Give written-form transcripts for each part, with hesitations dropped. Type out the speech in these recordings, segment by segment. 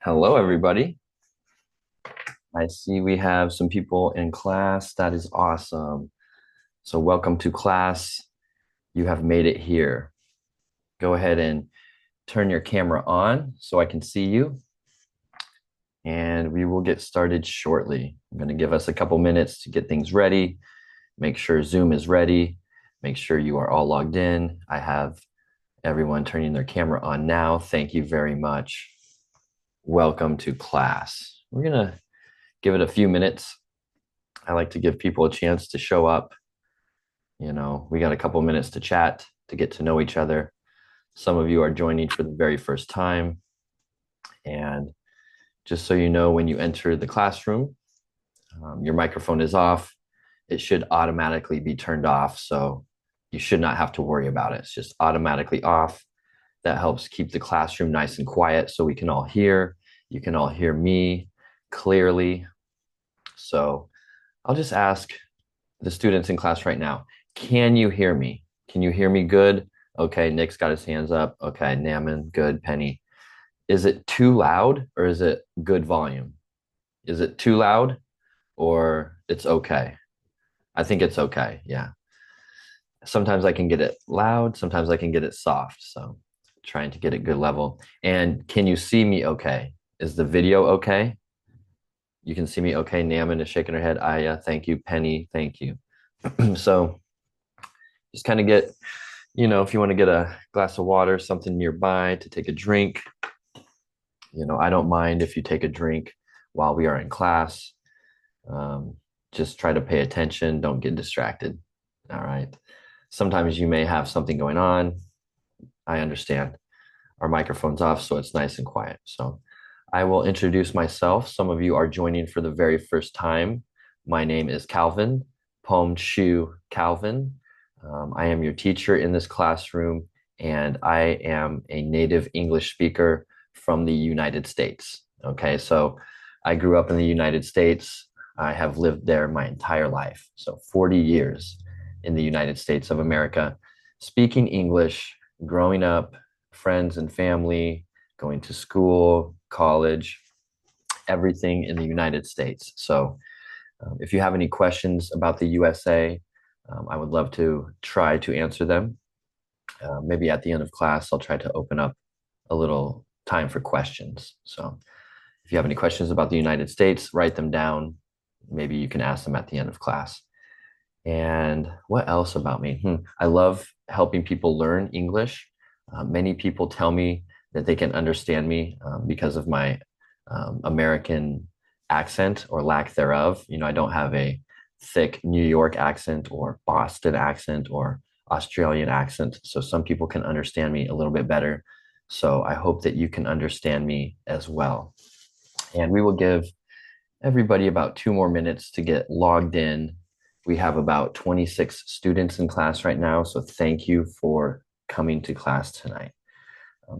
Hello, everybody. I see we have some people in class. That is awesome. So, welcome to class. You have made it here. Go ahead and turn your camera on so I can see you, and we will get started shortly. I'm going to give us a couple minutes to get things ready, make sure Zoom is ready, make sure you are all logged in. I have everyone turning their camera on now. Thank you very much. Welcome to class. We're going to give it a few minutes. I like to give people a chance to show up. We got a couple minutes to chat, to get to know each other. Some of you are joining for the very first time. And just so you know, when you enter the classroom, your microphone is off. It should automatically be turned off. So you should not have to worry about it. It's just automatically off. That helps keep the classroom nice and quiet so we can all hear. You can all hear me clearly. So I'll just ask the students in class right now, can you hear me? Can you hear me good? Okay, Nick's got his hands up. Okay, Naman, good. Penny. Is it too loud or is it good volume? Is it too loud or it's okay? I think it's okay. Yeah. Sometimes I can get it loud, sometimes I can get it soft. So trying to get it good level. And can you see me okay? Is the video okay? You can see me okay. Naman is shaking her head. Aya, thank you. Penny, thank you. So just kind of get, if you want to get a glass of water, something nearby to take a drink, I don't mind if you take a drink while we are in class. Um, just try to pay attention. Don't get distracted. All right. Sometimes you may have something going on. I understand. Our microphone's off, so it's nice and quiet. So I will introduce myself. Some of you are joining for the very first time. My name is Calvin, Pom Shu Calvin. I am your teacher in this classroom, and I am a native English speaker from the United States. Okay, so I grew up in the United States. I have lived there my entire life, so 40 years in the United States of America, speaking English, growing up, friends and family, going to school, college, everything in the United States. So if you have any questions about the USA, I would love to try to answer them. Maybe at the end of class, I'll try to open up a little time for questions. So if you have any questions about the United States, write them down. Maybe you can ask them at the end of class. And what else about me? I love helping people learn English. Many people tell me that they can understand me because of my American accent or lack thereof. I don't have a thick New York accent or Boston accent or Australian accent. So some people can understand me a little bit better. So I hope that you can understand me as well. And we will give everybody about 2 more minutes to get logged in. We have about 26 students in class right now. So thank you for coming to class tonight.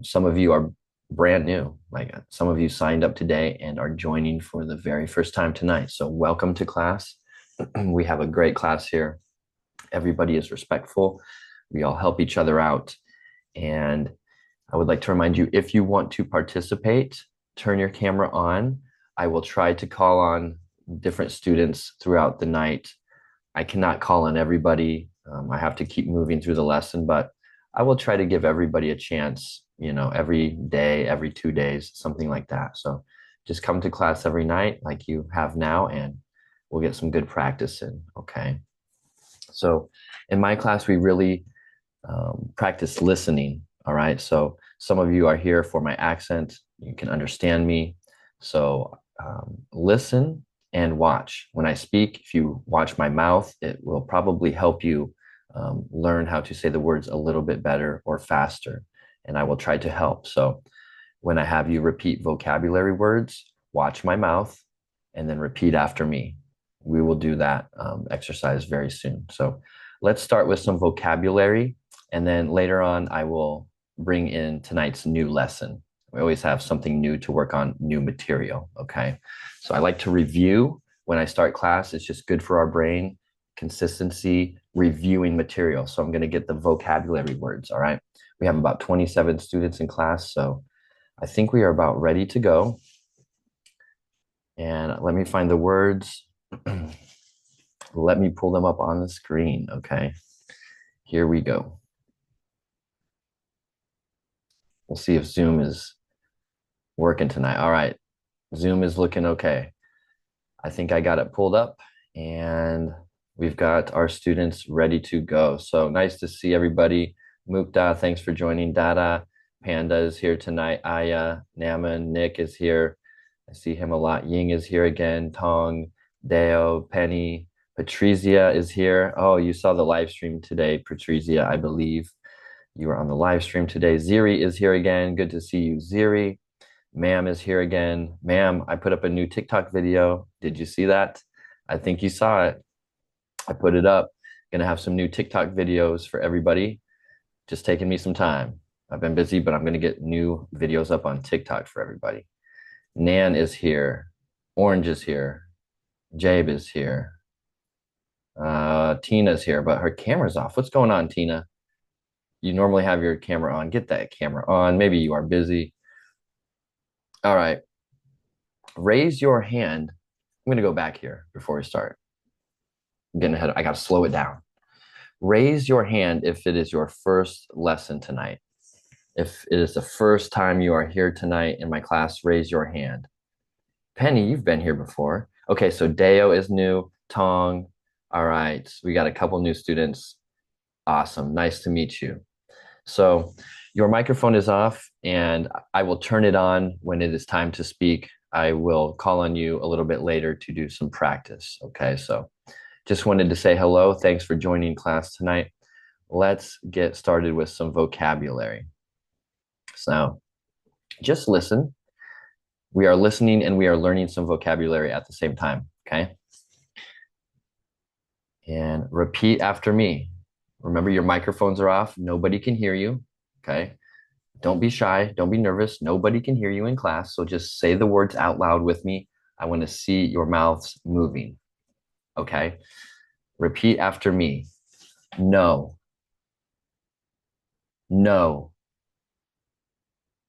Some of you are brand new. Like some of you signed up today and are joining for the very first time tonight. So welcome to class. We have a great class here. Everybody is respectful. We all help each other out. And I would like to remind you, if you want to participate, turn your camera on. I will try to call on different students throughout the night. I cannot call on everybody. I have to keep moving through the lesson, but I will try to give everybody a chance, every day, every 2 days, something like that. So just come to class every night like you have now, and we'll get some good practice in. Okay. So in my class, we really practice listening. All right. So some of you are here for my accent. You can understand me. So listen and watch. When I speak, if you watch my mouth, it will probably help you learn how to say the words a little bit better or faster. And I will try to help. So when I have you repeat vocabulary words, watch my mouth and then repeat after me. We will do that exercise very soon. So let's start with some vocabulary. And then later on, I will bring in tonight's new lesson. We always have something new to work on, new material. Okay. So I like to review when I start class. It's just good for our brain, consistency, reviewing material. So I'm going to get the vocabulary words. All right. We have about 27 students in class. So I think we are about ready to go. And let me find the words. Let me pull them up on the screen. Okay, here we go. We'll see if Zoom is working tonight. All right, Zoom is looking okay. I think I got it pulled up and we've got our students ready to go. So nice to see everybody. Mukta, thanks for joining. Dada, Panda is here tonight. Aya, Naman, Nick is here. I see him a lot. Ying is here again. Tong, Deo, Penny, Patrizia is here. Oh, you saw the live stream today, Patrizia, I believe. You were on the live stream today. Ziri is here again. Good to see you, Ziri. Ma'am is here again. Ma'am, I put up a new TikTok video. Did you see that? I think you saw it. I put it up. Gonna have some new TikTok videos for everybody. Just taking me some time. I've been busy, but I'm gonna get new videos up on TikTok for everybody. Nan is here. Orange is here. Jabe is here. Tina's here, but her camera's off. What's going on, Tina? You normally have your camera on. Get that camera on. Maybe you are busy. All right. Raise your hand. I'm going to go back here before we start. I'm getting ahead. I got to slow it down. Raise your hand if it is your first lesson tonight. If it is the first time you are here tonight in my class, raise your hand. Penny, you've been here before. Okay, so Deo is new. Tong. All right. We got a couple new students. Awesome. Nice to meet you. So your microphone is off and I will turn it on when it is time to speak. I will call on you a little bit later to do some practice. Okay, so just wanted to say hello. Thanks for joining class tonight. Let's get started with some vocabulary. So just listen. We are listening and we are learning some vocabulary at the same time, okay? And repeat after me. Remember, your microphones are off. Nobody can hear you, okay? Don't be shy. Don't be nervous. Nobody can hear you in class. So just say the words out loud with me. I want to see your mouths moving. Okay? Repeat after me. No. No.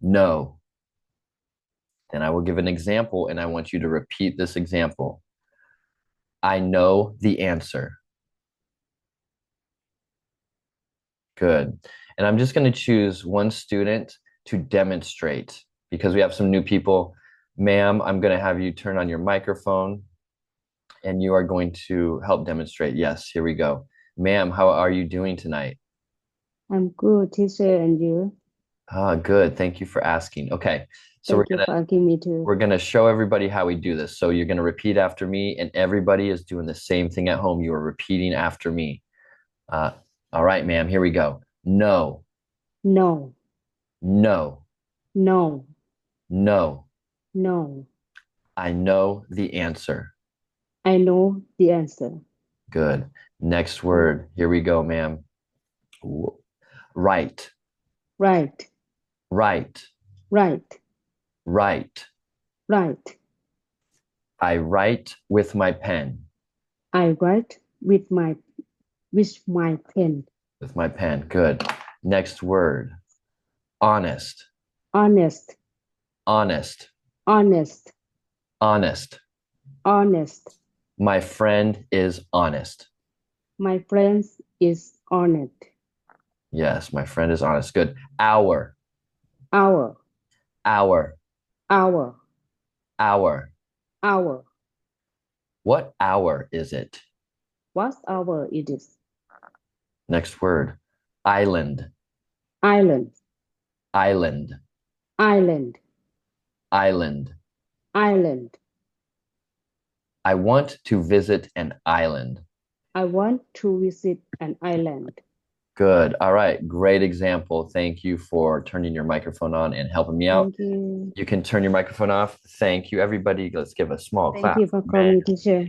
No. Then I will give an example and I want you to repeat this example. I know the answer. Good. And I'm just going to choose one student to demonstrate because we have some new people. Ma'am, I'm going to have you turn on your microphone and you are going to help demonstrate. Yes, here we go. Ma'am, how are you doing tonight? I'm good, teacher, and you? Ah, good. Thank you for asking. Okay. So Thank you for asking me too. we're gonna show everybody how we do this. So you're gonna repeat after me, and everybody is doing the same thing at home. You are repeating after me. Uh, all right, ma'am, here we go. No, No, no, no, no. no. I know the answer. I know the answer. Good. Next word. Here we go, ma'am. Right, Right, right, right, right. right. I write with my pen. I write with my pen. With my pen. Good. Next word. Honest, Honest, honest, honest, honest. honest. My friend is honest. My friend is honest. Yes, my friend is honest. Good. Hour, Hour, hour, hour, hour. hour. What hour is it? What hour it is? Next word. Island, Island, island, island, island. island. I want to visit an island. I want to visit an island. Good. All right. Great example. Thank you for turning your microphone on and helping me out. Thank you. You can turn your microphone off. Thank you, everybody. Let's give a small Thank clap. you for calling, teacher.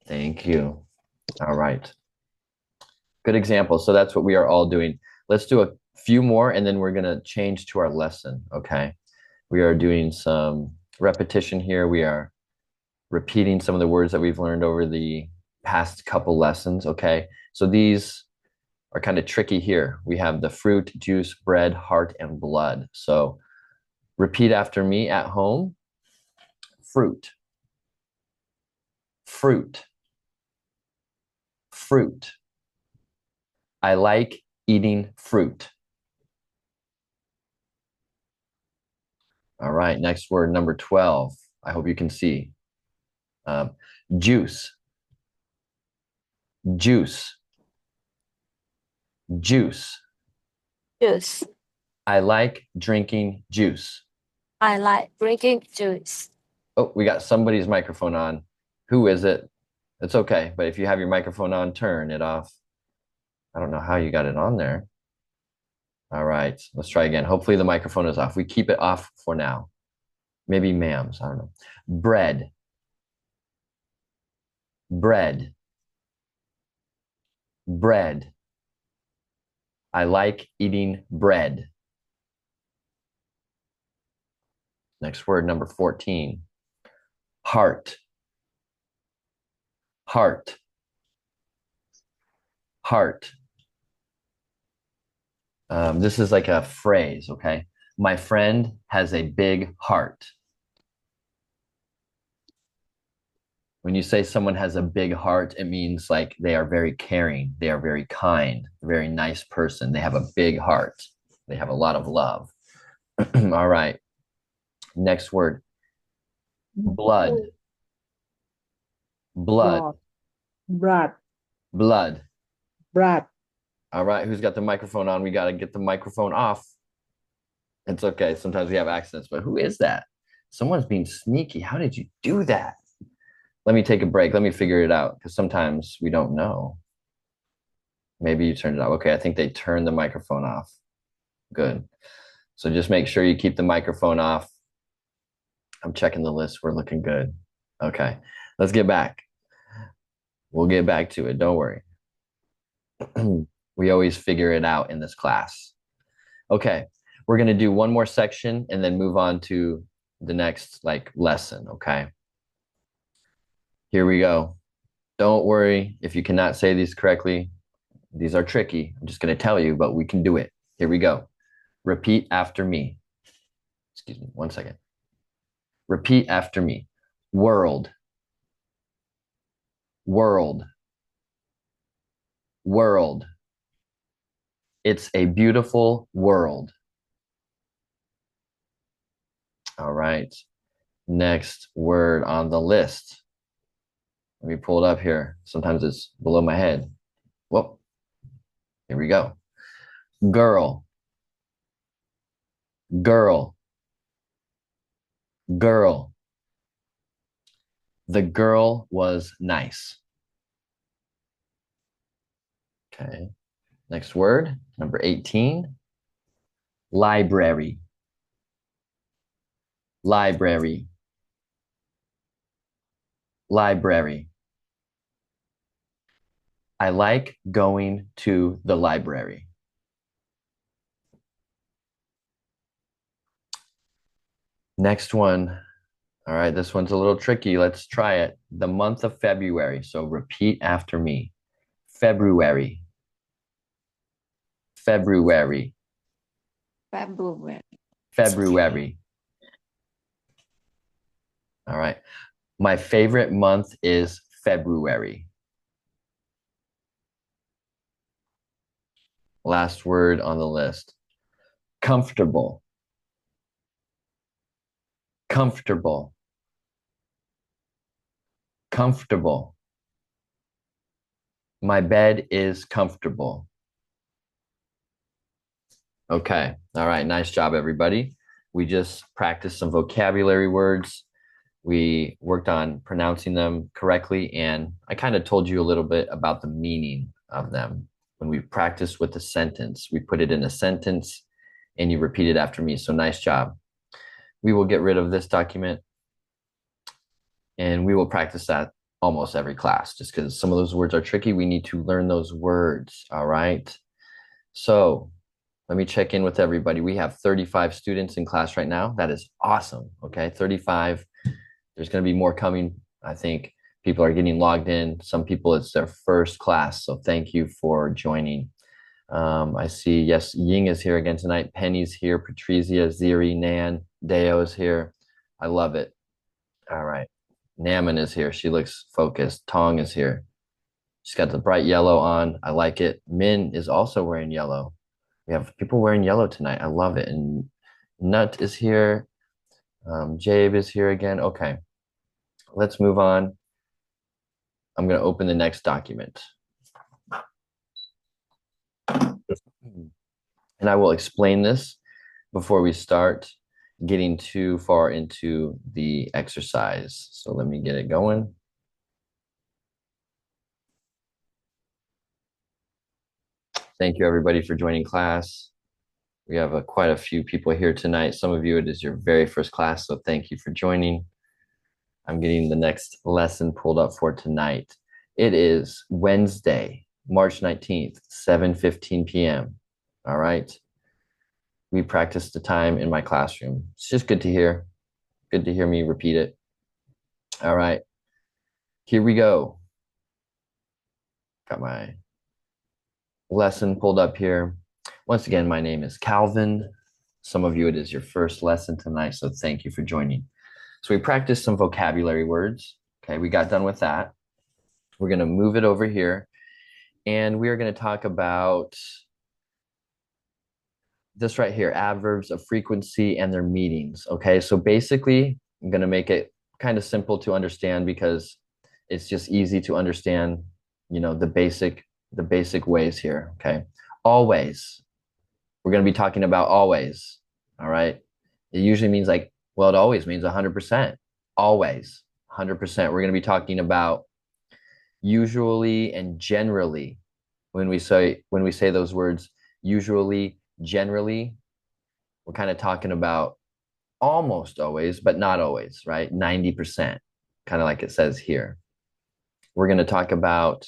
Thank you. All right. Good example. So that's what we are all doing. Let's do a few more and then we're going to change to our lesson. Okay. We are doing some repetition here. We are repeating some of the words that we've learned over the past couple lessons. Okay. So these are kind of tricky here. We have the fruit, juice, bread, heart, and blood. So repeat after me at home. Fruit, fruit, fruit. I like eating fruit. All right, next word, number 12. I hope you can see. Juice, juice, juice. Juice. I like drinking juice. I like drinking juice. Oh, we got somebody's microphone on. Who is it? It's okay, but if you have your microphone on, turn it off. I don't know how you got it on there. All right, let's try again. Hopefully the microphone is off. We keep it off for now. Maybe ma'ams, I don't know. Bread, bread, bread. I like eating bread. Next word, number 14. Heart, heart, heart. This is like a phrase, okay? My friend has a big heart. When you say someone has a big heart, it means like they are very caring, they are very kind, a very nice person. They have a big heart. They have a lot of love. All right. Next word. Blood. Blood. Blood. Blood. Blood. All right. Who's got the microphone on? We got to get the microphone off. It's okay. Sometimes we have accidents, but who is that? Someone's being sneaky. How did you do that? Let me take a break. Let me figure it out because sometimes we don't know. Maybe you turned it off. Okay, I think they turned the microphone off. Good. So just make sure you keep the microphone off. I'm checking the list. We're looking good. Okay, let's get back. We'll get back to it. Don't worry. We always figure it out in this class. Okay, we're going to do one more section and then move on to the next lesson, okay? Here we go. Don't worry if you cannot say these correctly. These are tricky. I'm just going to tell you, but we can do it. Here we go. Repeat after me. Excuse me, one second. Repeat after me. World. World. World. It's a beautiful world. All right. Next word on the list. Let me pull it up here. Sometimes it's below my head. Whoa. Here we go. Girl. Girl. Girl. The girl was nice. Okay. Next word, number 18. Library. Library. Library. I like going to the library. Next one. All right, this one's a little tricky. Let's try it. The month of February. So repeat after me. February. February. February. February. All right. My favorite month is February. Last word on the list. Comfortable. Comfortable. Comfortable. My bed is comfortable. Okay. All right. Nice job, everybody. We just practiced some vocabulary words. We worked on pronouncing them correctly, and I kind of told you a little bit about the meaning of them. When we practiced with the sentence, we put it in a sentence and you repeat it after me. So nice job. We will get rid of this document and we will practice that almost every class just because some of those words are tricky. We need to learn those words. All right. So let me check in with everybody. We have 35 students in class right now. That is awesome. Okay. 35. There's going to be more coming. I think people are getting logged in. Some people, it's their first class. So thank you for joining. I see, yes, Ying is here again tonight. Penny's here. Patrizia, Ziri, Nan, Deo is here. I love it. All right. Naman is here. She looks focused. Tong is here. She's got the bright yellow on. I like it. Min is also wearing yellow. We have people wearing yellow tonight. I love it. And Nut is here. Jabe is here again. Okay, let's move on. I'm going to open the next document. And I will explain this before we start getting too far into the exercise. So let me get it going. Thank you everybody for joining class. We have quite a few people here tonight. Some of you, it is your very first class, so thank you for joining. I'm getting the next lesson pulled up for tonight. It is Wednesday, March 19th, 7:15 p.m. All right. We practiced the time in my classroom. It's just good to hear. Good to hear me repeat it. All right. Here we go. Got my lesson pulled up here. Once again, my name is Calvin. Some of you, it is your first lesson tonight, so thank you for joining. So we practiced some vocabulary words. Okay, we got done with that. We're going to move it over here, and we are going to talk about this right here, adverbs of frequency and their meanings. Okay, so basically, I'm going to make it kind of simple to understand because it's just easy to understand, you know, the basic ways here. Okay, always. We're going to be talking about always. All right, it usually means like, well, it always means 100%. Always 100%. We're going to be talking about usually and generally. When we say those words, usually, generally, we're kind of talking about almost always, but not always, right? 90%, kind of like it says here. We're going to talk about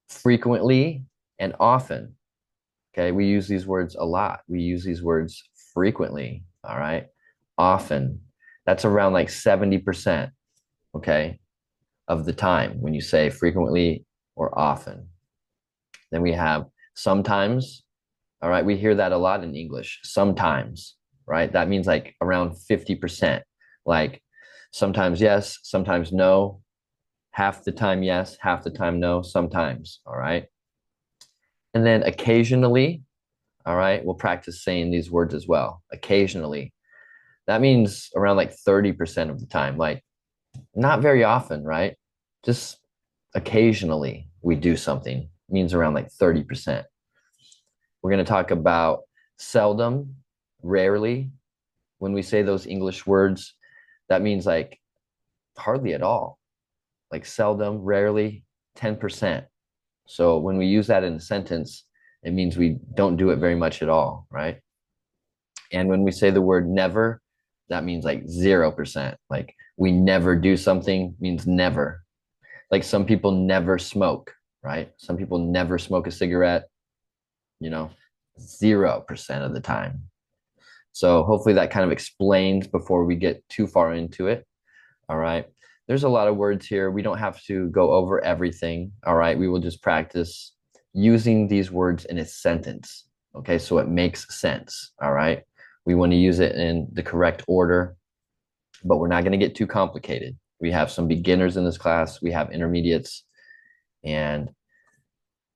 frequently and often. Okay, we use these words a lot. We use these words frequently, all right? Often. That's around like 70%, okay, of the time when you say frequently or often. Then we have sometimes, all right? We hear that a lot in English, sometimes, right? That means like around 50%, like sometimes yes, sometimes no, half the time yes, half the time no, sometimes, all right? And then occasionally, all right, we'll practice saying these words as well. Occasionally. That means around like 30% of the time, like not very often, right? Just occasionally we do something. It means around like 30%. We're going to talk about seldom, rarely. When we say those English words, that means like hardly at all. Like seldom, rarely, 10%. So when we use that in a sentence, it means we don't do it very much at all, right? And when we say the word never, that means like 0%. Like we never do something means never. Like some people never smoke, right? Some people never smoke a cigarette, you know, 0% of the time. So hopefully that kind of explains before we get too far into it. All right. There's a lot of words here. We don't have to go over everything. All right. We will just practice using these words in a sentence. Okay. So it makes sense. All right. We want to use it in the correct order, but we're not going to get too complicated. We have some beginners in this class. We have intermediates, and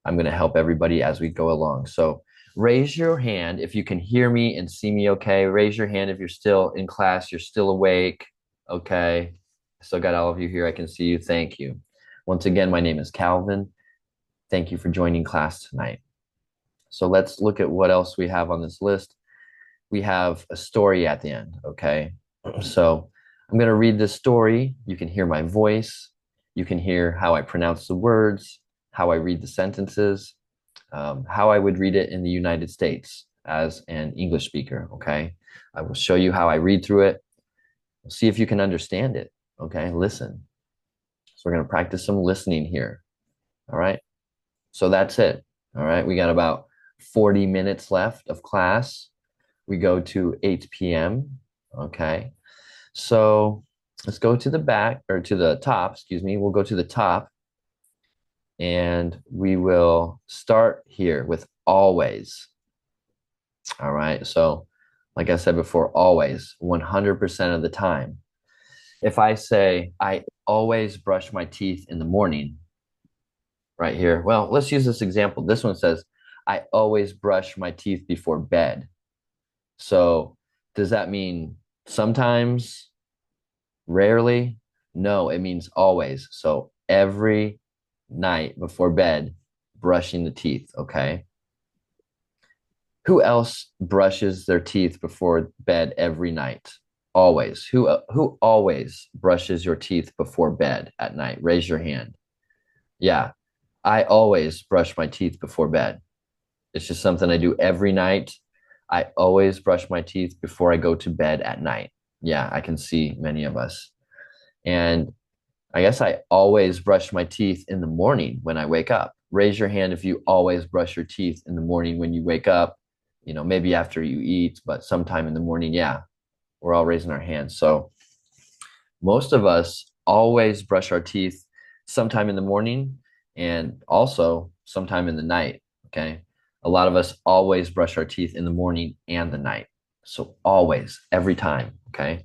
I'm going to help everybody as we go along. So raise your hand if you can hear me and see me okay. Raise your hand if you're still in class, you're still awake. Okay. I still got all of you here. I can see you. Thank you. Once again, my name is Calvin. Thank you for joining class tonight. So let's look at what else we have on this list. We have a story at the end, okay? So I'm going to read this story. You can hear my voice. You can hear how I pronounce the words, how I read the sentences, how I would read it in the United States as an English speaker, okay? I will show you how I read through it. We'll see if you can understand it, okay? Listen. So we're going to practice some listening here, all right? So that's it, all right? We got about 40 minutes left of class. We go to 8 p.m., okay? So let's go to the back, or to the top, excuse me. We'll go to the top, and we will start here with always. All right, so like I said before, always, 100% of the time. If I say, I always brush my teeth in the morning. Right here. Well, let's use this example. This one says, I always brush my teeth before bed. So does that mean sometimes, rarely? No, it means always. So every night before bed, brushing the teeth, okay? Who else brushes their teeth before bed every night? Always. Who always brushes your teeth before bed at night? Raise your hand. Yeah, I always brush my teeth before bed. It's just something I do every night. I always brush my teeth before I go to bed at night. Yeah, I can see many of us. And I guess I always brush my teeth in the morning when I wake up. Raise your hand if you always brush your teeth in the morning when you wake up, maybe after you eat, but sometime in the morning. Yeah, we're all raising our hands. So most of us always brush our teeth sometime in the morning and also sometime in the night. Okay. A lot of us always brush our teeth in the morning and the night. So always, every time. Okay.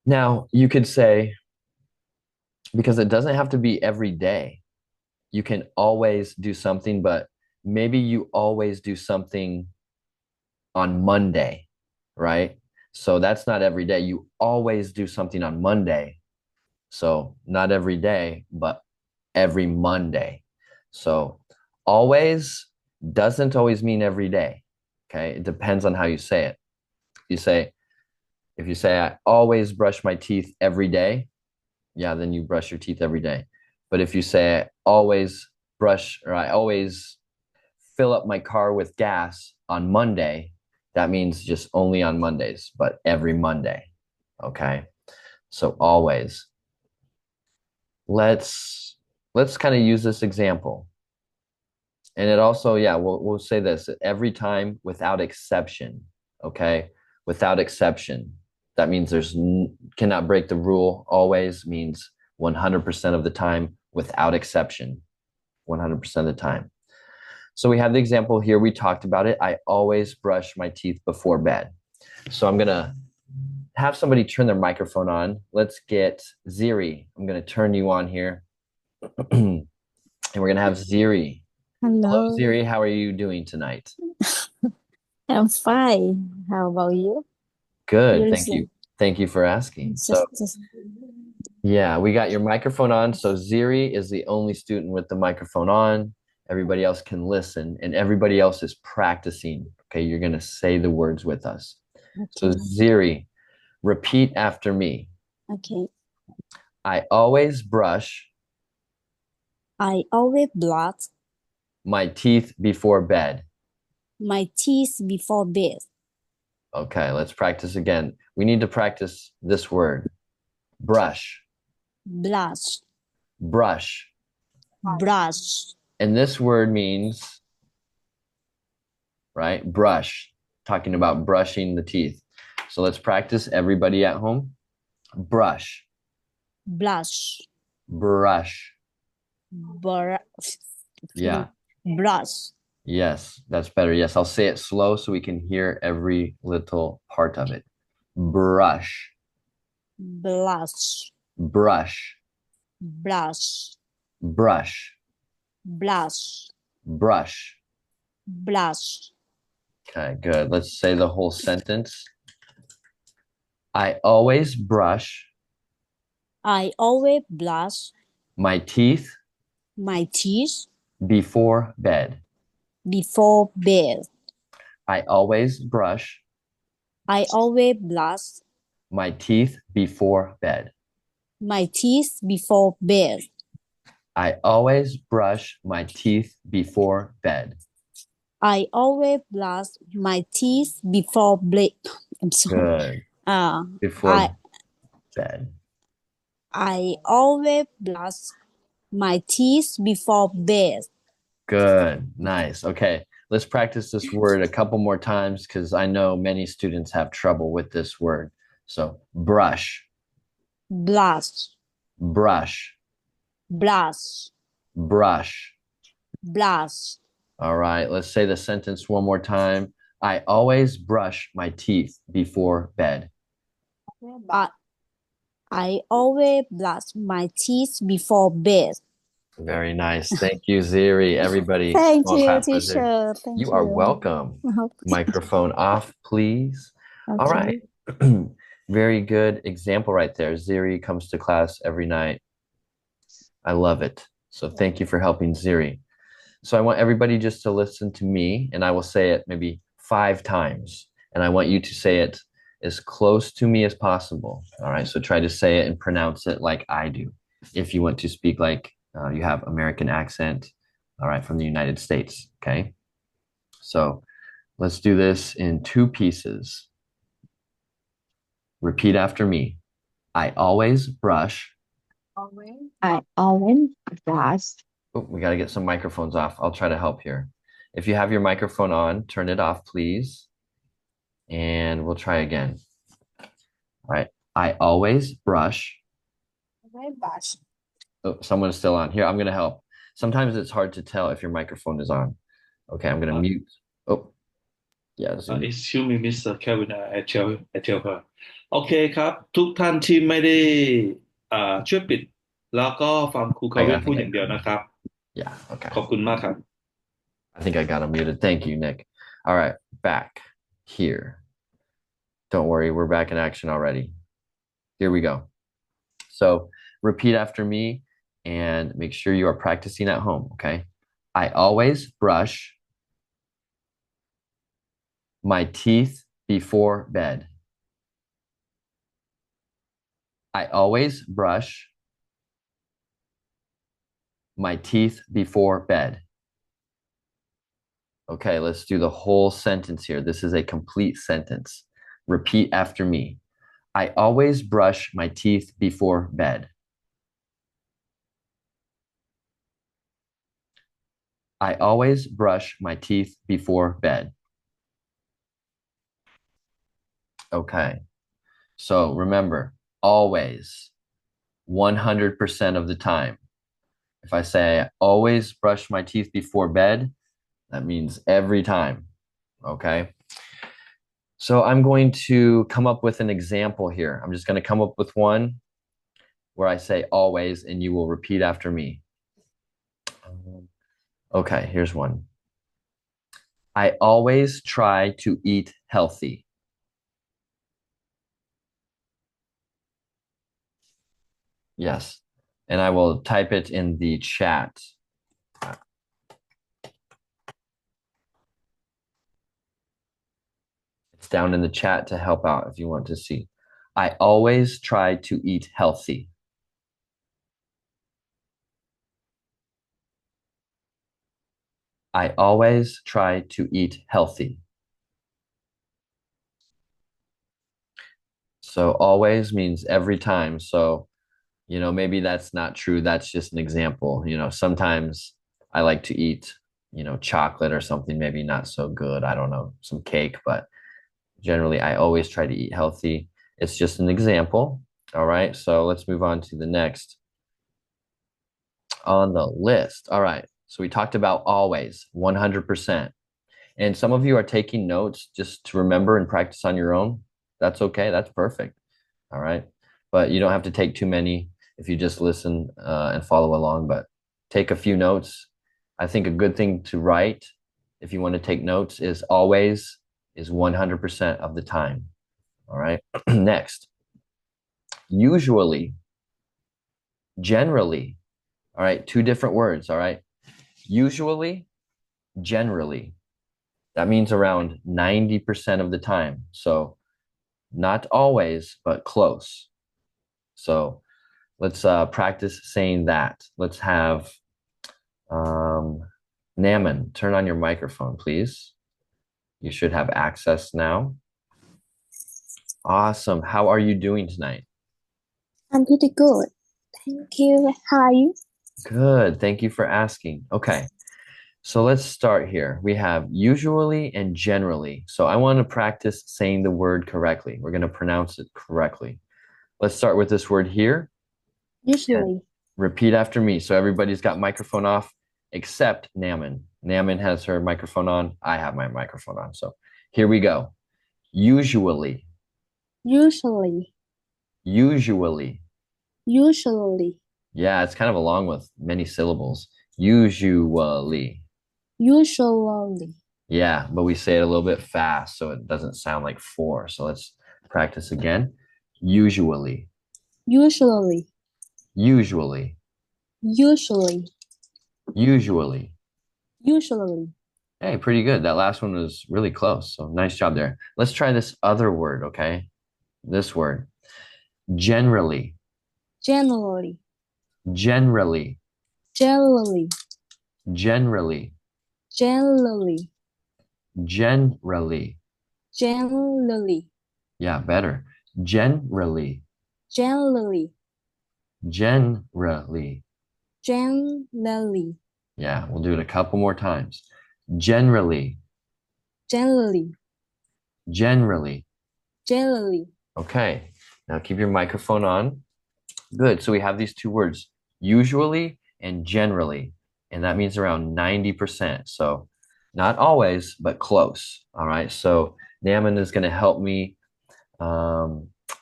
Now you could say, because it doesn't have to be every day, you can always do something, but maybe you always do something on Monday, right? So that's not every day. You always do something on Monday. So not every day, but every Monday. So always doesn't always mean every day. Okay. It depends on how you say it. If you say, I always brush my teeth every day, yeah, then you brush your teeth every day. But if you say, I always brush, or I always fill up my car with gas on Monday, that means just only on Mondays, but every Monday. Okay. So always. Let's kind of use this example. And it also, yeah, we'll say this every time without exception. Okay. Without exception. That means cannot break the rule. Always means 100% of the time without exception. 100% of the time. So we have the example here. We talked about it. I always brush my teeth before bed. So I'm going to have somebody turn their microphone on. Let's get Ziri. I'm going to turn you on here. And we're going to have Ziri. Hello, Hello, Ziri. How are you doing tonight? I'm fine. How about you? Good. You Thank you. listen. Thank you for asking. So, Just yeah, we got your microphone on. So Ziri is the only student with the microphone on. Everybody else can listen, and everybody else is practicing. Okay, you're going to say the words with us. So okay. Ziri, repeat after me. Okay. I always brush I always brush my teeth before bed. my teeth before bed. Okay, let's practice again. We need to practice this word. Brush, Brush, brush. brush. And this word means, right? Brush, talking about brushing the teeth. So let's practice, everybody at home. Brush, Brush, brush. brush. Yeah. Brush, Yes, that's better. Yes, I'll say it slow so we can hear every little part of it. Brush, brush, brush, brush, brush, brush, brush. brush. Okay, good. Let's say the whole sentence. I always brush I always brush my teeth my teeth before bed. before bed. I always brush I always brush my teeth before bed. my teeth before bed. I always brush my teeth before bed. I always brush my teeth before bed. I'm sorry. Good. Before I bed. I always brush my teeth before bed. Good. Nice. Okay. Let's practice this word a couple more times because I know many students have trouble with this word. So brush, Brush, brush, brush, brush. brush. All right. Let's say the sentence one more time. I always brush my teeth before bed. I I always brush my teeth before bed. Very nice. Thank you, Ziri. Everybody, Thank small you, clap for Ziri. teacher. Thank You are you. welcome. Microphone off, please. All right. Okay. Very good example right there. Ziri comes to class every night. I love it. So thank you for helping Ziri. So I want everybody just to listen to me, and I will say it maybe 5 times. And I want you to say it as close to me as possible. All right. So try to say it and pronounce it like I do. If you want to speak like you have American accent, all right, from the United States. Okay. So let's do this in 2 pieces. Repeat after me. I always brush. I always brush. Oh, we got to get some microphones off. I'll try to help here. If you have your microphone on, turn it off, please. And we'll try again. All right. I always brush. Oh, someone's still on. Here, I'm going to help. Sometimes it's hard to tell if your microphone is on. Okay, I'm going to mute. Oh, yeah. Excuse me, Mr. Kelvin, I tell her โอเคครับทุกท่านที่ไม่ได้ช่วยปิดแล้วก็ฟังครูเควินพูดอย่างเดียวนะครับ Yeah, okay. ขอบคุณมากครับ I think I got him muted. Thank you, Nick. All right, back here. Don't worry, we're back in action already. Here we go. So repeat after me and make sure you are practicing at home, okay? I always brush my teeth before bed. I always brush my teeth before bed. Okay, let's do the whole sentence here. This is a complete sentence. Repeat after me. I always brush my teeth before bed. I always brush my teeth before bed. Okay. So remember, always, 100% of the time. If I say I always brush my teeth before bed, that means every time. Okay. So I'm going to come up with an example here. I'm just going to come up with one where I say always, and you will repeat after me. Okay, here's one. I always try to eat healthy. Yes, and I will type it in the chat. It's down in the chat to help out if you want to see. I always try to eat healthy. I always try to eat healthy. So always means every time. So, maybe that's not true. That's just an example. Sometimes I like to eat, chocolate or something, maybe not so good. I don't know, some cake, but generally I always try to eat healthy. It's just an example. All right. So let's move on to the next on the list. All right. So we talked about always, 100%. And some of you are taking notes just to remember and practice on your own. That's okay. That's perfect. All right. But you don't have to take too many if you just listen and follow along. But take a few notes. I think a good thing to write if you want to take notes is always is 100% of the time. All right. Next. Usually. Generally. All right. 2 different words. All right. Usually. Generally. That means around 90% of the time. So not always, but close. So let's practice saying that. Let's have Naman, turn on your microphone, please. You should have access now. Awesome. How are you doing tonight? I'm pretty good. Thank you. How are you? Good. Thank you for asking. Okay. So let's start here. We have usually and generally. So I want to practice saying the word correctly. We're going to pronounce it correctly. Let's start with this word here. Usually. Repeat after me. So everybody's got microphone off except Naman. Naman has her microphone on. I have my microphone on. So here we go. Usually. Usually. Usually. Usually. Yeah, it's kind of along with many syllables. Usually. Usually. Yeah, but we say it a little bit fast so it doesn't sound like four. So let's practice again. Usually. Usually. Usually. Usually. Usually. Usually. Hey, pretty good. That last one was really close. So nice job there. Let's try this other word, okay? This word. Generally. Generally. Generally. Generally. Generally. Generally. Generally. Generally. Yeah, better. Generally. Generally. Generally. Generally. Yeah, we'll do it a couple more times. Generally. Generally. Generally. Generally. Okay. Now keep your microphone on. Good. So we have these two words, usually and generally, and that means around 90%. So not always, but close. All right. So Naman is going to help me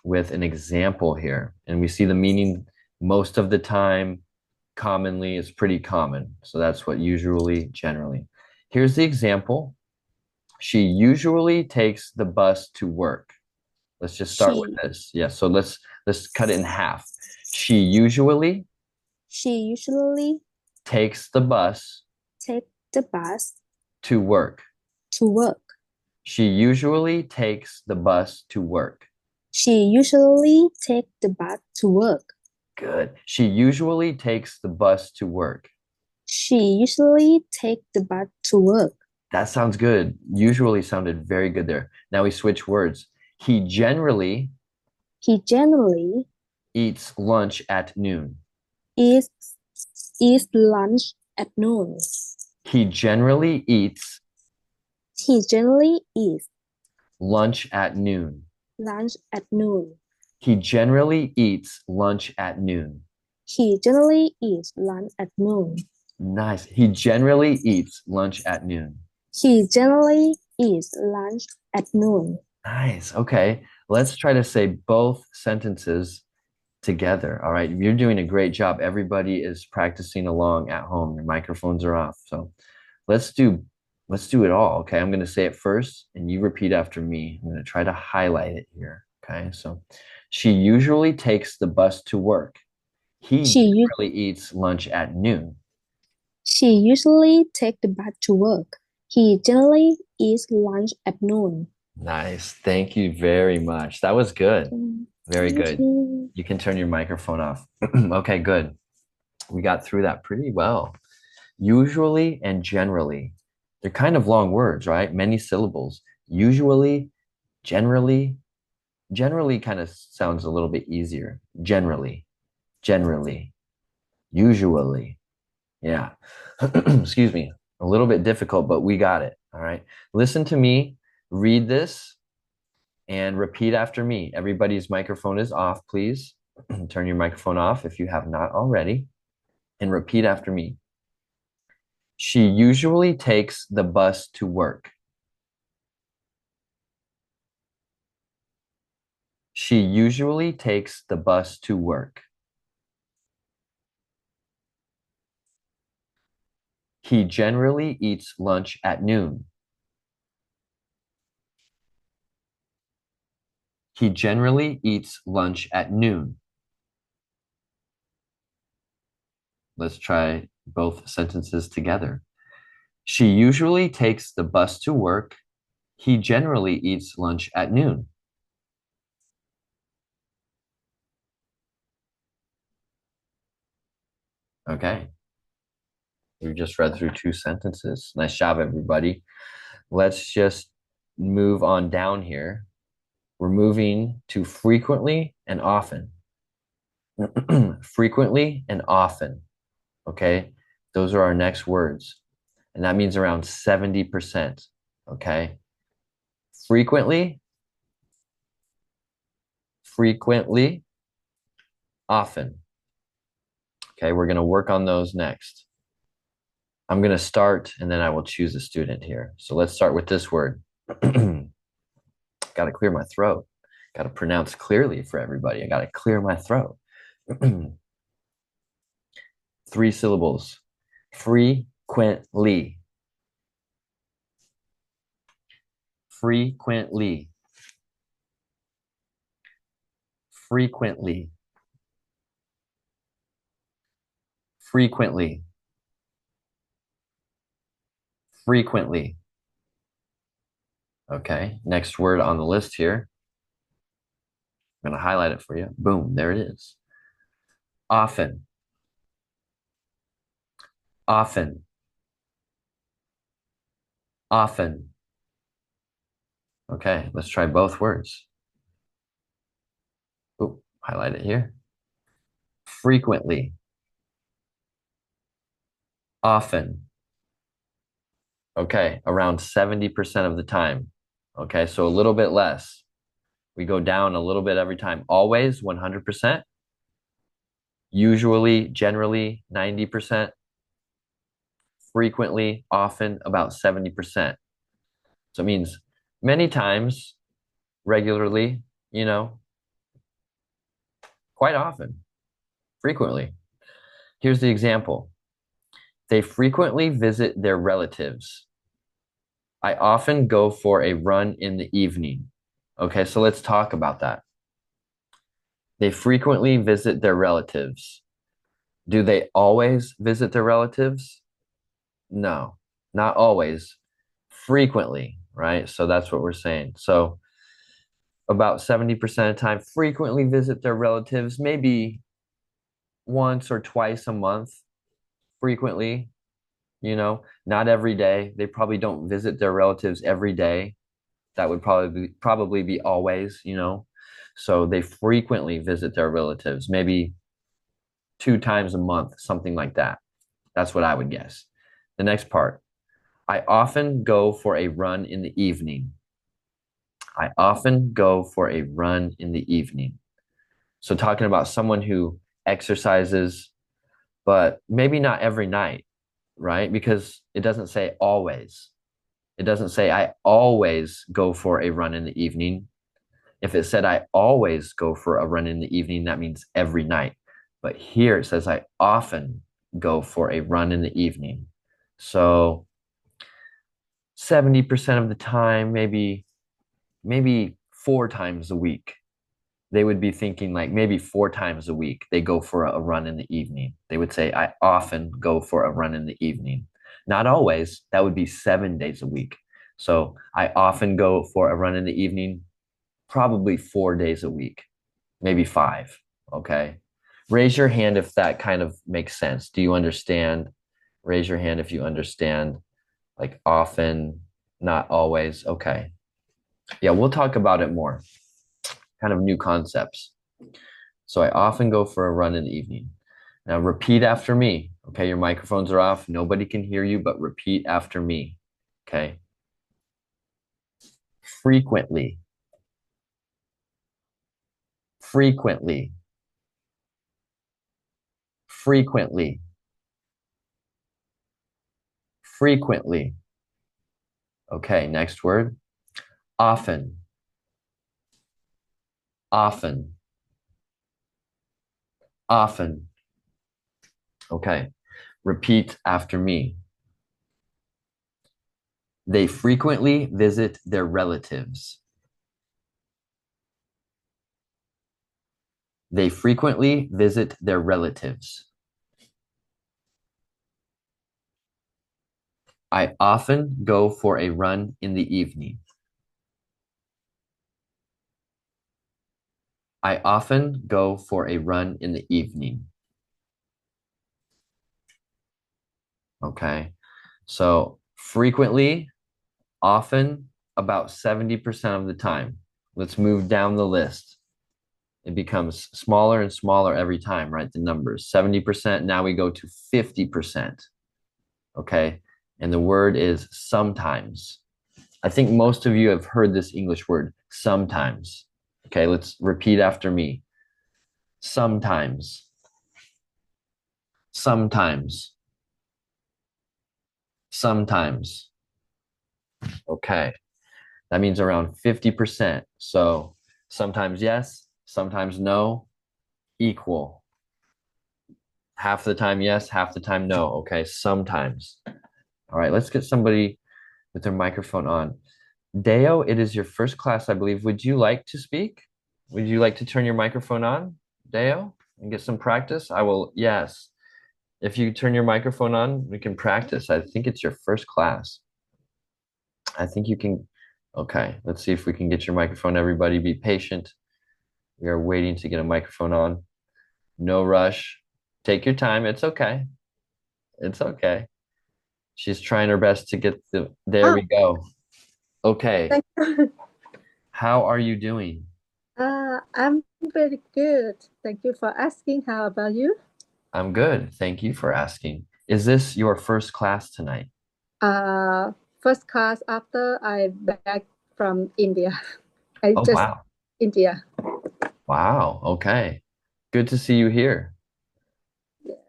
with an example here. And we see the meaning most of the time, commonly, it's pretty common. So that's what usually, generally. Here's the example. She usually takes the bus to work. Let's just start with this. Yeah, so let's cut it in half. She usually She usually takes the bus take the bus to work. to work. She usually takes the bus to work. She usually take the bus to work. Good. She usually takes the bus to work. She usually take the bus to work. That sounds good. Usually sounded very good there. Now we switch words. He generally eats lunch at noon. eats lunch at noon. He generally eats He generally eats lunch at noon. lunch at noon. He generally eats lunch at noon. He generally eats lunch at noon. Nice. He generally eats lunch at noon. He generally eats lunch at noon. Nice. Okay. Let's try to say both sentences together. All right. You're doing a great job. Everybody is practicing along at home. Your microphones are off. So let's do it all. Okay. I'm going to say it first and you repeat after me. I'm going to try to highlight it here. Okay. So she usually takes the bus to work. He generally eats lunch at noon. She usually take the bus to work. He generally eats lunch at noon. Nice. Thank you very much. That was good. Very good. You. You can turn your microphone off. Okay, good. We got through that pretty well. Usually and generally. They're kind of long words, right? Many syllables. Usually, generally. Generally kind of sounds a little bit easier. Generally. Generally. Usually. Yeah. Excuse me. A little bit difficult, but we got it. All right. Listen to me. Read this and repeat after me. Everybody's microphone is off, please. Turn your microphone off if you have not already. And repeat after me. She usually takes the bus to work. She usually takes the bus to work. He generally eats lunch at noon. He generally eats lunch at noon. Let's try both sentences together. She usually takes the bus to work. He generally eats lunch at noon. Okay. We've just read through two sentences. Nice job, everybody. Let's just move on down here. We're moving to frequently and often. Frequently and often. Okay. Those are our next words. And that means around 70%. Okay. Frequently, often. Okay, we're going to work on those next. I'm going to start and then I will choose a student here. So let's start with this word. Got to clear my throat. Got to pronounce clearly for everybody. I got to clear my throat. 3 syllables. Frequently. Frequently. Frequently. Frequently. Frequently. Okay, next word on the list here. I'm going to highlight it for you. Boom, there it is. Often. Often. Often. Okay, let's try both words. Ooh, highlight it here. Frequently. Often. Okay, around 70% of the time. Okay, so a little bit less. We go down a little bit every time. Always 100%. Usually, generally 90%. Frequently, often about 70%. So it means many times, regularly, quite often, frequently. Here's the example. They frequently visit their relatives. I often go for a run in the evening. Okay, so let's talk about that. They frequently visit their relatives. Do they always visit their relatives? No, not always. Frequently, right? So that's what we're saying. So about 70% of the time, frequently visit their relatives, maybe once or twice a month, frequently, not every day. They probably don't visit their relatives every day. That would probably be always, So they frequently visit their relatives, maybe 2 times a month, something like that. That's what I would guess. The next part. I often go for a run in the evening. I often go for a run in the evening. So talking about someone who exercises, but maybe not every night, right? Because it doesn't say always. It doesn't say I always go for a run in the evening. If it said I always go for a run in the evening, that means every night. But here it says I often go for a run in the evening. So 70% of the time, maybe 4 times a week, they would be thinking like maybe 4 times a week they go for a run in the evening. They would say, I often go for a run in the evening. Not always. That would be 7 days a week. So I often go for a run in the evening, probably 4 days a week, maybe 5. Okay. Raise your hand if that kind of makes sense. Do you understand? Raise your hand if you understand, like often, not always. Okay. Yeah, we'll talk about it more. Kind of new concepts. So I often go for a run in the evening. Now repeat after me. Okay, your microphones are off. Nobody can hear you, but repeat after me. Okay. Frequently. Frequently. Frequently. Frequently. Okay, next word. Often. Often. Often. Okay. Repeat after me. They frequently visit their relatives. They frequently visit their relatives. I often go for a run in the evening. I often go for a run in the evening. Okay. So frequently, often, about 70% of the time. Let's move down the list. It becomes smaller and smaller every time, right? The numbers 70%. Now we go to 50%. Okay. And the word is sometimes. I think most of you have heard this English word, sometimes. Okay. Let's repeat after me. Sometimes. Sometimes. Sometimes. Okay. That means around 50%. So Sometimes yes, sometimes no. Equal. Half the time yes, half the time no. Okay, sometimes. All right, let's get somebody with their microphone on. Deo, it is your first class, I believe. Would you like to speak? Would you like to turn your microphone on, Deo, and get some practice? I will, yes. If you turn your microphone on, we can practice. I think it's your first class. I think you can. Okay, let's see if we can get your microphone. Everybody be patient. We are waiting to get a microphone on. No rush. Take your time. It's okay. It's okay. She's trying her best to get there we go. Okay. Thank you. How are you doing? I'm very good. Thank you for asking. How about you? I'm good. Thank you for asking. Is this your first class tonight? First class after I back from India. I Oh, just wow. India. Wow. Okay. Good to see you here.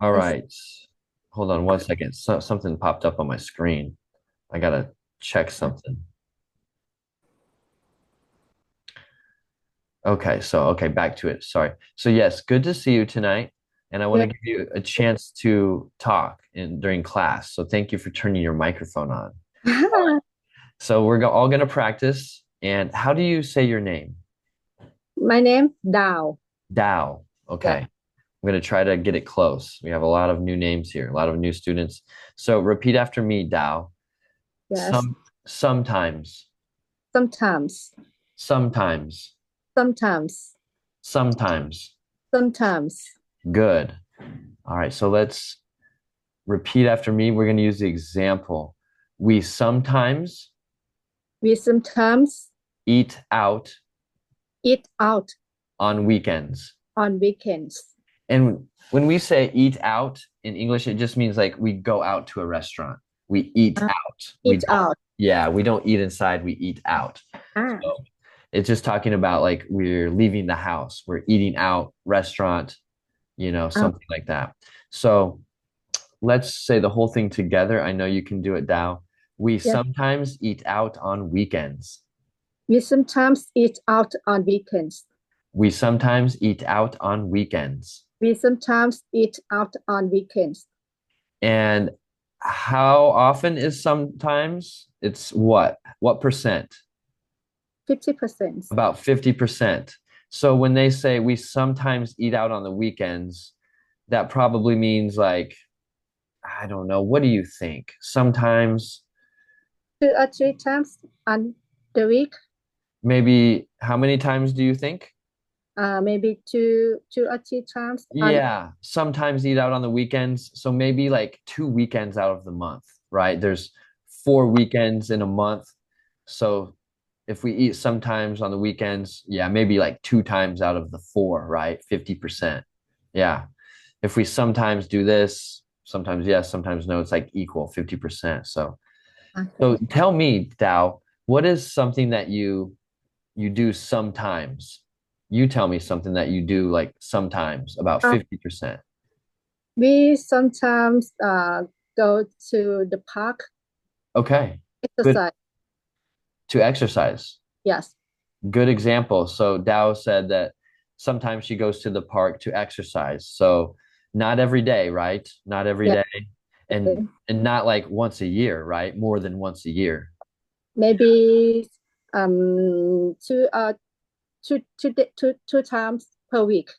All Yes. right. Hold on one second. Something popped up on my screen. I gotta check something. Okay, back to it. Sorry. So yes, good to see you tonight. And I want to give you a chance to talk during class. So thank you for turning your microphone on. So we're all going to practice. And how do you say your name? My name Dao. Dao. Okay. I'm going to try to get it close. We have a lot of new names here, a lot of new students. So repeat after me, Dao. Yes. Sometimes. Sometimes. Sometimes. Sometimes. Sometimes. Sometimes. Good. All right. So let's repeat after me. We're going to use the example. We sometimes eat out on weekends. On weekends. And when we say eat out in English, it just means like we go out to a restaurant. We eat out. Eat out. Yeah, we don't eat inside, we eat out. So it's just talking about like we're leaving the house, we're eating out, restaurant, something like that. So let's say the whole thing together. I know you can do it, Dao. We sometimes eat out on weekends. We sometimes eat out on weekends. We sometimes eat out on weekends. We sometimes eat out on weekends. And how often is sometimes? It's what? What percent? 50%. About 50%. So when they say we sometimes eat out on the weekends, that probably means like, I don't know. What do you think? Sometimes 2 or 3 times on the week. maybe how many times do you think? Maybe two or 3 times. Yeah, sometimes eat out on the weekends. So maybe like 2 weekends out of the month, right? There's 4 weekends in a month. So if we eat sometimes on the weekends, yeah, maybe like 2 times out of the 4, right? 50%. Yeah. If we sometimes do this, sometimes yes, sometimes no, it's like equal 50%. So tell me, Dao, what is something that you do sometimes? You tell me something that you do like sometimes, about 50%. We sometimes go to the park. Okay. Exercise. To exercise. Yes. Good example. So Dao said that sometimes she goes to the park to exercise. So not every day, right? Not every day. And not like once a year, right? More than once a year. Maybe two times per week.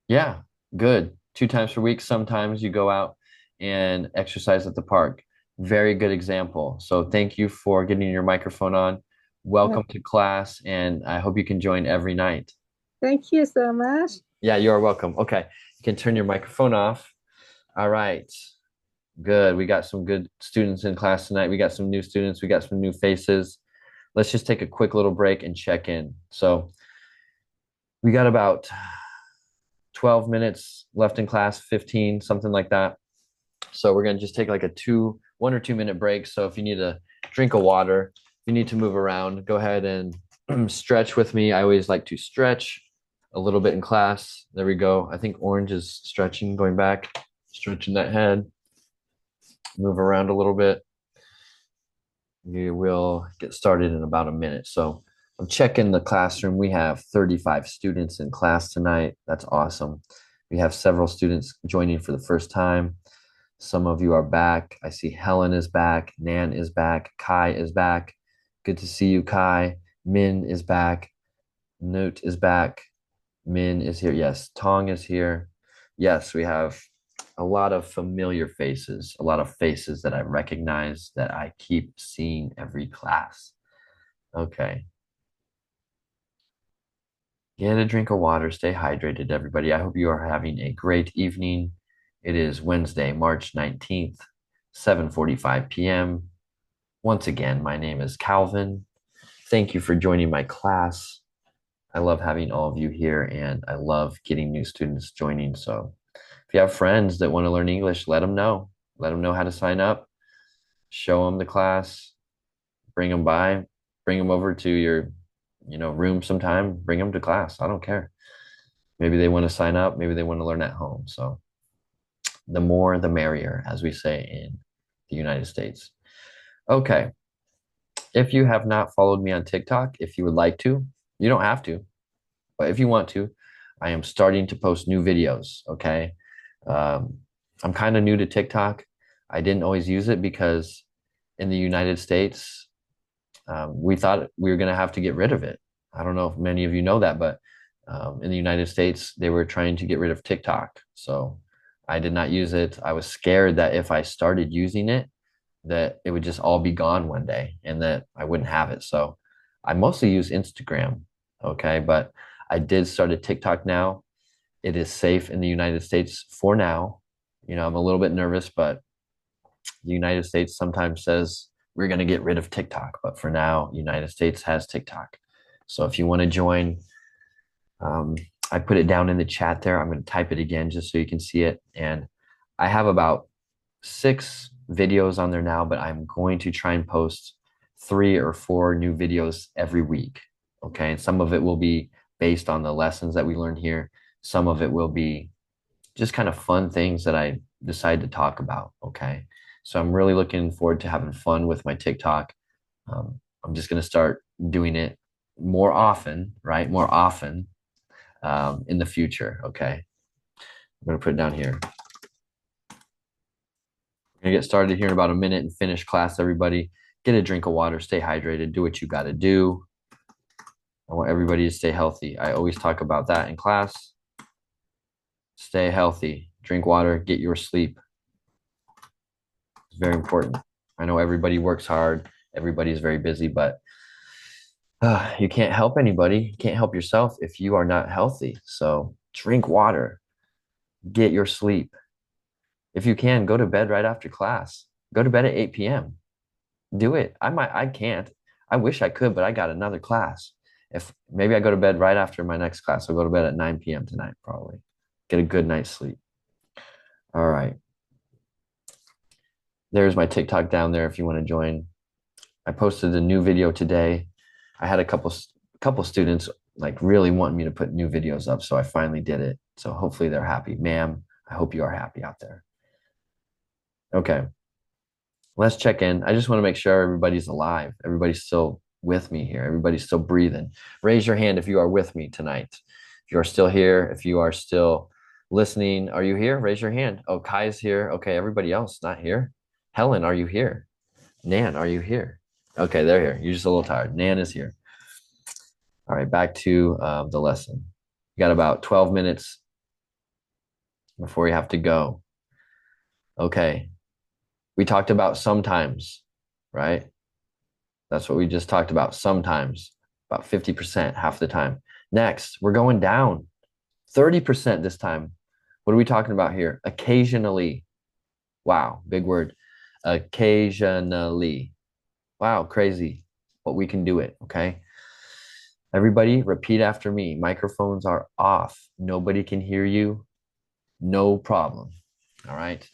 Yeah, good. 2 times per week. Sometimes you go out and exercise at the park. Very good example. So thank you for getting your microphone on. Welcome to class, and I hope you can join every night. Thank you so much. Yeah, you are welcome. Okay, you can turn your microphone off. All right. Good. We got some good students in class tonight. We got some new students. We got some new faces. Let's just take a quick little break and check in. So we got about 12 minutes left in class, 15, something like that. So we're going to just take like a 1 or 2 minute break. So if you need a drink of water, if you need to move around, go ahead and stretch with me. I always like to stretch a little bit in class. There we go. I think Orange is stretching, going back, stretching that head. Move around a little bit. We will get started in about a minute. So I'm checking the classroom. We have 35 students in class tonight. That's awesome. We have several students joining for the first time. Some of you are back. I see Helen is back. Nan is back. Kai is back. Good to see you, Kai. Min is back. Newt is back. Min is here. Yes. Tong is here. Yes, we have a lot of familiar faces, a lot of faces that I recognize that I keep seeing every class. Okay. Get a drink of water. Stay hydrated, everybody. I hope you are having a great evening. It is Wednesday, March 19th, 7:45 p.m. Once again, my name is Calvin. Thank you for joining my class. I love having all of you here, and I love getting new students joining. So if you have friends that want to learn English, let them know. Let them know how to sign up. Show them the class. Bring them by. Bring them over to your, room sometime. Bring them to class. I don't care. Maybe they want to sign up. Maybe they want to learn at home. So the more, the merrier, as we say in the United States. Okay. If you have not followed me on TikTok, if you would like to, you don't have to, but if you want to, I am starting to post new videos. Okay. I'm kind of new to TikTok. I didn't always use it because in the United States, we thought we were going to have to get rid of it. I don't know if many of you know that, but in the United States, they were trying to get rid of TikTok. So I did not use it. I was scared that if I started using it, that it would just all be gone one day and that I wouldn't have it. So I mostly use Instagram. Okay. But I did start a TikTok now. It is safe in the United States for now. I'm a little bit nervous, but the United States sometimes says we're going to get rid of TikTok. But for now, United States has TikTok. So if you want to join, I put it down in the chat there. I'm going to type it again just so you can see it. And I have about 6 videos on there now, but I'm going to try and post 3 or 4 new videos every week. Okay. And some of it will be based on the lessons that we learn here. Some of it will be just kind of fun things that I decide to talk about. Okay. So I'm really looking forward to having fun with my TikTok. I'm just going to start doing it more often, right? More often in the future. Okay. I'm going to put it down here. We're going to get started here in about a minute and finish class, everybody. Get a drink of water, stay hydrated, do what you got to do. I want everybody to stay healthy. I always talk about that in class. Stay healthy, drink water, get your sleep. It's very important. I know everybody works hard. Everybody's very busy, but you can't help anybody. You can't help yourself if you are not healthy. So drink water, get your sleep. If you can, go to bed right after class. Go to bed at 8 p.m. Do it. I can't. I wish I could, but I got another class. If maybe I go to bed right after my next class, I'll go to bed at 9 p.m. tonight, probably. Get a good night's sleep. All right. There's my TikTok down there if you want to join. I posted a new video today. I had a couple students like really wanting me to put new videos up, so I finally did it. So hopefully they're happy. Ma'am, I hope you are happy out there. Okay. Let's check in. I just want to make sure everybody's alive. Everybody's still with me here. Everybody's still breathing. Raise your hand if you are with me tonight. If you are still here, if you are still listening, are you here? Raise your hand. Oh, Kai's here. Okay, everybody else not here. Helen, are you here? Nan, are you here? Okay, they're here. You're just a little tired. Nan is here. All right, back to the lesson. You got about 12 minutes before you have to go. Okay. We talked about sometimes, right? That's what we just talked about. Sometimes, about 50%, half the time. Next, we're going down 30% this time. What are we talking about here? Occasionally. Wow, big word. Occasionally. Wow, crazy. But we can do it, okay? Everybody, repeat after me. Microphones are off. Nobody can hear you. No problem. All right?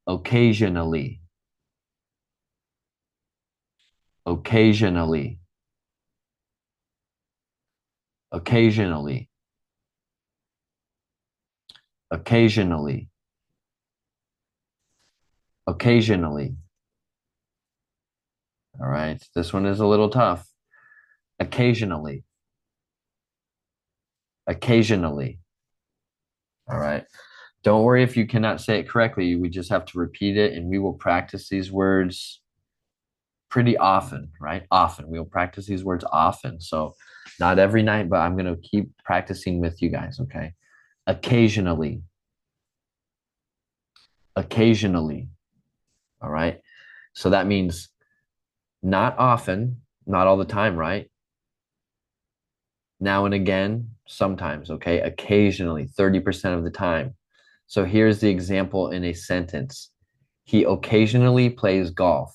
Occasionally. Occasionally. Occasionally. Occasionally. Occasionally. All right. This one is a little tough. Occasionally. Occasionally. All right. Don't worry if you cannot say it correctly. We just have to repeat it, and we will practice these words pretty often, right? Often. We will practice these words often. So not every night, but I'm going to keep practicing with you guys, okay? Occasionally. Occasionally. All right. So that means not often, not all the time, right? Now and again, sometimes, okay? Occasionally, 30% of the time. So here's the example in a sentence. He occasionally plays golf.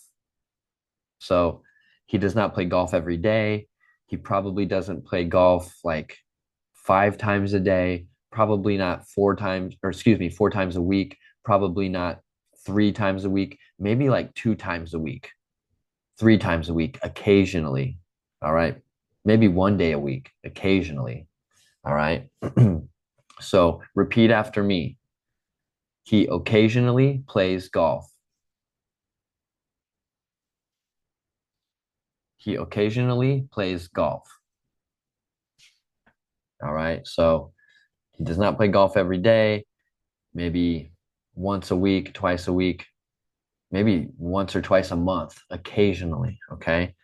So he does not play golf every day. He probably doesn't play golf like 5 times a day, probably not 4 times, or excuse me, 4 times a week, probably not 3 times a week, maybe like 2 times a week, 3 times a week, occasionally. All right. Maybe one day a week, occasionally. All right. So repeat after me. He occasionally plays golf. He occasionally plays golf. All right. So he does not play golf every day, maybe once a week, twice a week, maybe once or twice a month, occasionally. Okay.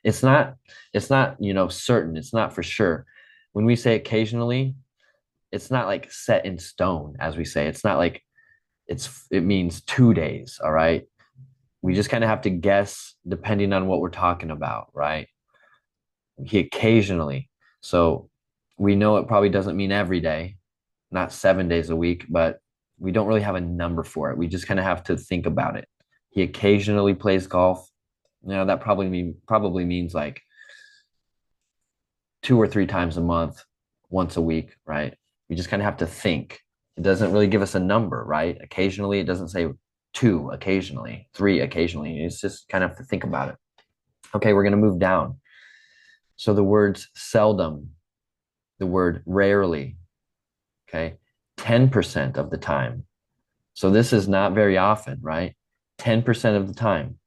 it's not, certain. It's not for sure. When we say occasionally, it's not like set in stone, as we say. It's not like it means 2 days. All right. We just kind of have to guess depending on what we're talking about, right? He occasionally. So we know it probably doesn't mean every day, not 7 days a week, but we don't really have a number for it. We just kind of have to think about it. He occasionally plays golf. That probably means like 2 or 3 times a month, once a week, right? We just kind of have to think. It doesn't really give us a number, right? Occasionally, it doesn't say 2 occasionally, 3 occasionally. It's just kind of have to think about it. Okay, we're going to move down. So the words seldom, the word rarely, okay, 10% of the time. So this is not very often, right? 10% of the time.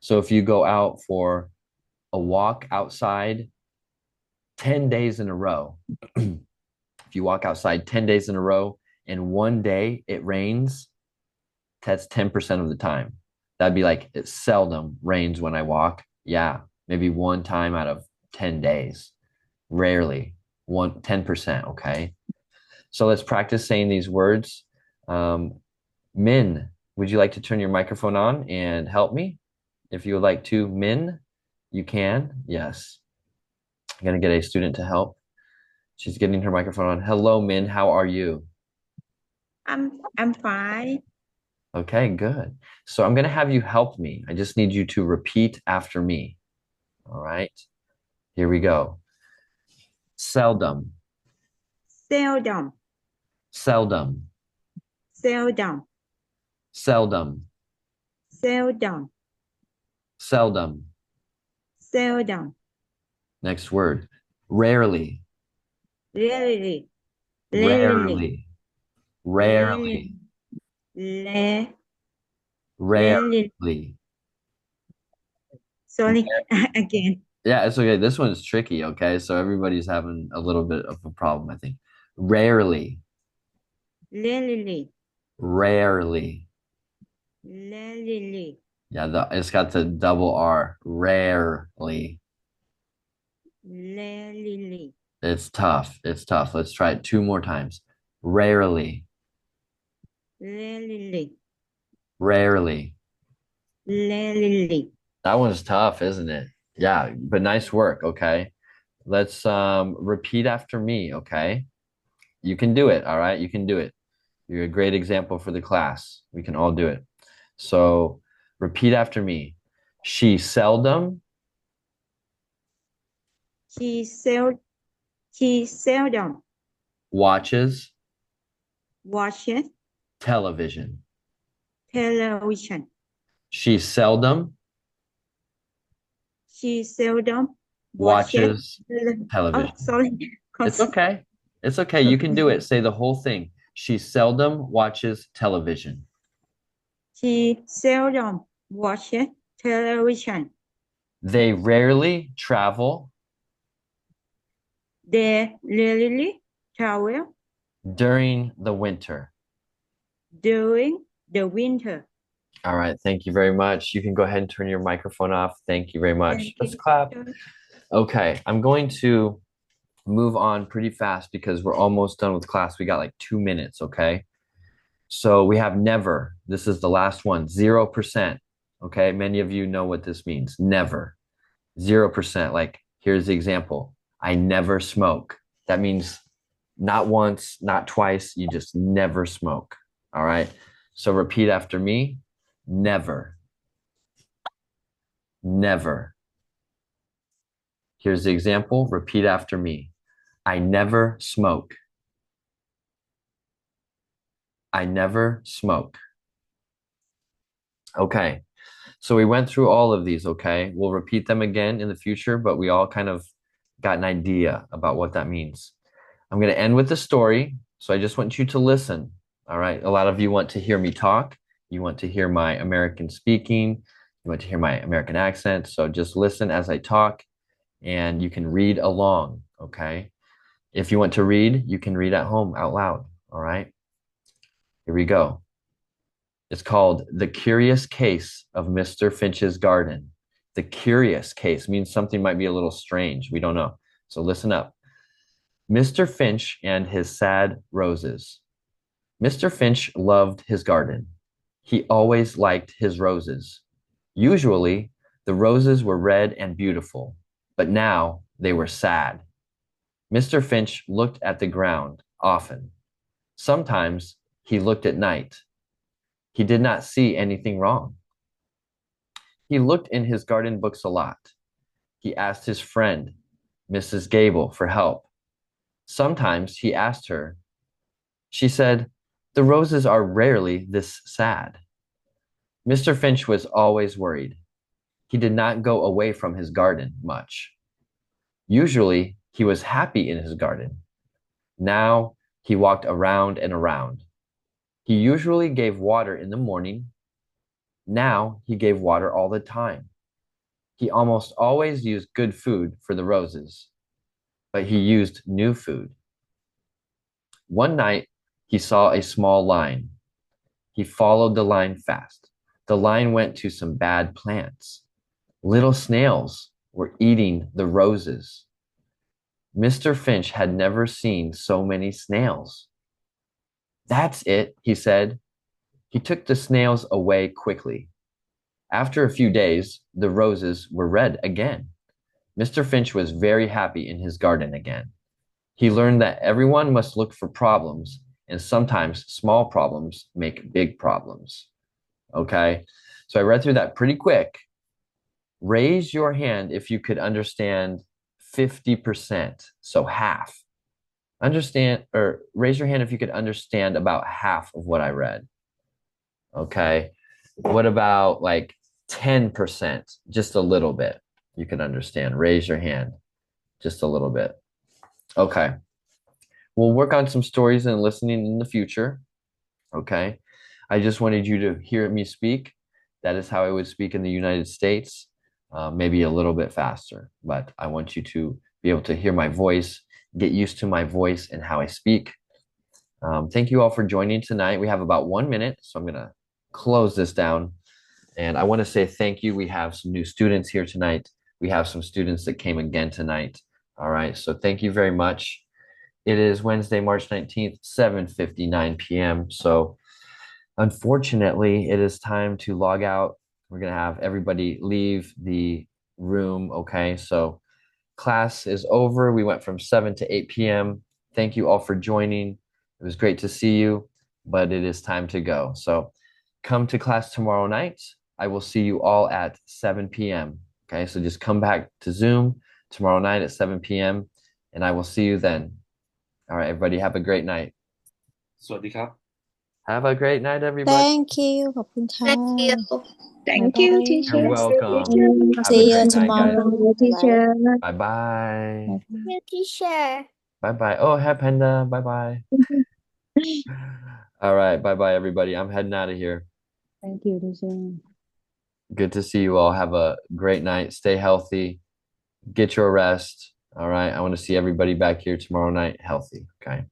So if you go out for a walk outside 10 days in a row, if you walk outside 10 days in a row and one day it rains, that's 10% of the time. That'd be like it seldom rains when I walk. Yeah, maybe one time out of 10 days. Rarely. 10%, okay? So let's practice saying these words. Min, would you like to turn your microphone on and help me? If you would like to, Min, you can. Yes. I'm going to get a student to help. She's getting her microphone on. Hello, Min. How are you? I'm fine. Okay, good. So I'm going to have you help me. I just need you to repeat after me. All right. Here we go. Seldom. Seldom. Seldom. Seldom. Seldom. Seldom. Seldom. Seldom. Next word. Rarely. Rarely. Rarely. Rarely. Rarely. Rarely. Sorry, again. Yeah, it's okay. This one's tricky, okay? So everybody's having a little bit of a problem, I think. Rarely. Rarely. Rarely. Rarely. Yeah, it's got the double R. Rarely. Rarely. It's tough. It's tough. Let's try it 2 more times. Rarely. Rarely. Rarely. Rarely. That one's tough, isn't it? Yeah, but nice work, okay? Let's repeat after me, okay? You can do it, all right? You can do it. You're a great example for the class. We can all do it. So repeat after me. She seldom She seldom watches watches television. television. She seldom She seldom watches Oh, television. sorry. It's okay. It's okay. You can do it. Say the whole thing. She seldom watches television. She seldom watches television. They rarely travel They rarely travel during the winter. during the winter. All right, thank you very much. You can go ahead and turn your microphone off. Thank you very much. Thank Let's you, clap. teacher. Okay, I'm going to move on pretty fast because we're almost done with class. We got like 2 minutes, okay? So we have never. This is the last one, 0%. Okay, many of you know what this means. Never. 0%. Like, here's the example. I never smoke. That means not once, not twice. You just never smoke. All right. So repeat after me. Never. Never. Here's the example. Repeat after me. I never smoke. I never smoke. Okay. So we went through all of these, okay? We'll repeat them again in the future, but we all kind of got an idea about what that means. I'm going to end with a story. So I just want you to listen. All right. A lot of you want to hear me talk. You want to hear my American speaking. You want to hear my American accent. So just listen as I talk and you can read along. Okay. If you want to read, you can read at home out loud. All right. Here we go. It's called The Curious Case of Mr. Finch's Garden. The curious case means something might be a little strange. We don't know. So listen up. Mr. Finch and his sad roses. Mr. Finch loved his garden. He always liked his roses. Usually, the roses were red and beautiful, but now they were sad. Mr. Finch looked at the ground often. Sometimes he looked at night. He did not see anything wrong. He looked in his garden books a lot. He asked his friend, Mrs. Gable, for help. Sometimes he asked her. She said, "The roses are rarely this sad." Mr. Finch was always worried. He did not go away from his garden much. Usually, he was happy in his garden. Now, he walked around and around. He usually gave water in the morning. Now, he gave water all the time. He almost always used good food for the roses, but he used new food. One night, he saw a small line. He followed the line fast. The line went to some bad plants. Little snails were eating the roses. Mr. Finch had never seen so many snails. "That's it," he said. He took the snails away quickly. After a few days, the roses were red again. Mr. Finch was very happy in his garden again. He learned that everyone must look for problems, and sometimes small problems make big problems. Okay, so I read through that pretty quick. Raise your hand if you could understand 50%, so half. Understand, or raise your hand if you could understand about half of what I read. Okay, what about like 10%, just a little bit you can understand? Raise your hand, just a little bit. Okay, we'll work on some stories and listening in the future. Okay, I just wanted you to hear me speak. That is how I would speak in the United States, maybe a little bit faster, but I want you to be able to hear my voice, get used to my voice and how I speak. Thank you all for joining tonight. We have about 1 minute, so I'm going to close this down. And I want to say thank you. We have some new students here tonight. We have some students that came again tonight. All right, so thank you very much. It is Wednesday, March 19th, 7:59 p.m. So unfortunately, it is time to log out. We're going to have everybody leave the room, okay? So class is over. We went from 7 to 8 p.m. Thank you all for joining. It was great to see you, but it is time to go. So come to class tomorrow night. I will see you all at 7 p.m. Okay, so just come back to Zoom tomorrow night at 7 p.m. and I will see you then. All right, everybody, have a great night. สวัสดีครับ Have a great night, everybody. Thank you ขอบคุณค่ะ Thank you. Thank you, Bye-bye. teacher. You're welcome. Have a See you great night, guys. tomorrow. Thank you, teacher. Bye-bye. You teacher. Bye-bye. Oh, hi, Panda. Bye-bye. All right, bye-bye, everybody. I'm heading out of here. Thank you, teacher. Good to see you all. Have a great night. Stay healthy. Get your rest. All right. I want to see everybody back here tomorrow night healthy. Okay.